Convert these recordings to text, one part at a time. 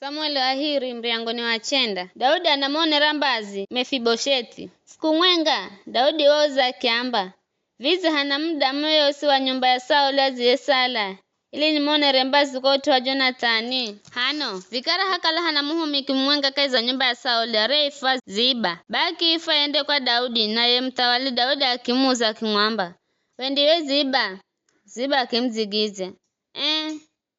Samueli ahiri mriangoni wa chenda. Daudi anamonera mbazi Mefibosheti. Siku mwenga Daudi woza kiamba. Vizi hana muda myosi wa nyumba ya Sauli aziyesala. Ili nimonere mbazi kotu wa Jonathani. Hano, vikara hakala hana muhumiki mwenga kaiza nyumba ya Sauli areifa Ziba. Baki ifa ende kwa Daudi na ye mtawali Daudi akimuza kimwamba. Wendiwe Ziba. Ziba akimzigize.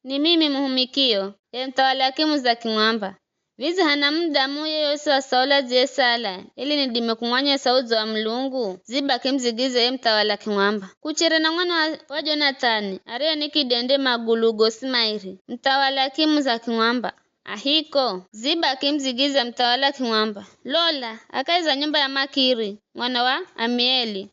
Ni mimi muhumikio. Ye mtawali akimuza kimwamba. Vizi hana muda muye yose wa Sauli aziyesala. Ili nidime kumwanya sauzo wa mlungu. Ziba akimzigize ye mtawali kimwamba. Kuchere na mwana wa Jonathani. Aria nikidende magulu gosimairi. Mtawali akimuza kimwamba. Ahiko. Ziba akimzigize mtawali kimwamba. Lola, akaiza nyumba ya Makiri. Mwana wa Amieli.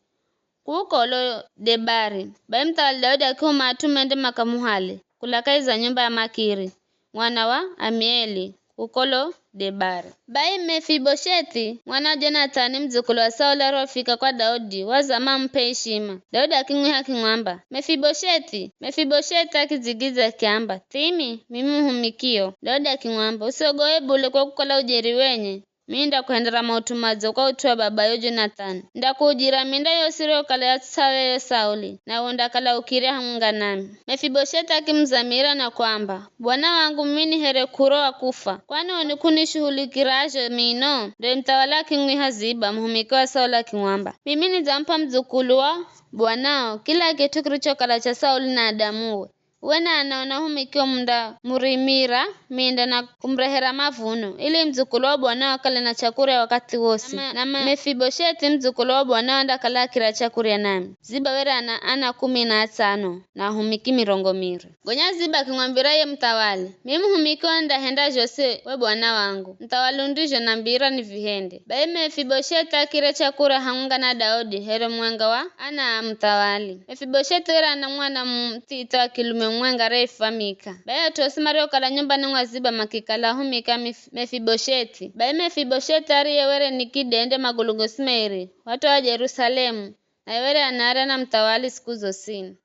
Kuko lo Debari. Bai mtawali Daudi akiuma atumende makamuhali. Kulakaiza nyumba ya Makiri. Mwana wa Amieli. Ukolo Debari. Bai Mefibosheti, mwana Jonathani mzukulu wa Sauli arofika kwa Daudi, wazama mpe heshima. Daudi akimwiha kimwamba. Mefibosheti, Mefibosheti akizigiza kiamba. Timi, mimi humikio. Daudi akimwamba, usiogoe bule kwa kukola ujeri wenye. Minda kuhendera mautumazo kwa utuwa baba yo Jonathani. Nda kujira minda yosiro kala ya tsawe yo Sauli. Na wanda kala ukiria hamunga nami. Mefibosheti akimzamira na kwamba. Bwana wangu mini here kuro wa kufa. Kwani unikunishuhulikirajo mino. Ndo mtawala kimwiha Ziba muhumiko wa Sauli kimwamba. Mimi nizampa mzukulu wa bwanao. Kila kitu kilicho kala cha Sauli na Adamuwe. Wena anaona humikio munda murimira minda na kumrehera mavuno ili mzukulu wa bwana wakale na chakura wakati wosi na Mefibosheti mzukulu wa bwana anda kala kira chakura nami. Ziba wera ana 15 na humiki mirongo miri. Gonya Ziba kimwambira ye mtawali, mimi humikio nda henda jose we bwana wangu. Mtawali ndijo na mbira ni vihende. Bai Mefibosheti akire chakura hamunga na Daudi here mwenga wa ana mtawali. Mefibosheti wera ana mwana mtito wa kilume mwenga reifa Mika. Bai atosimari kala nyumba ni Ziba makikala humika Mefibosheti. Bai Mefibosheti ariye were nikidende magulugo smeri. Watu wa Jerusalemu. Na were anara na mtawali siku zosini.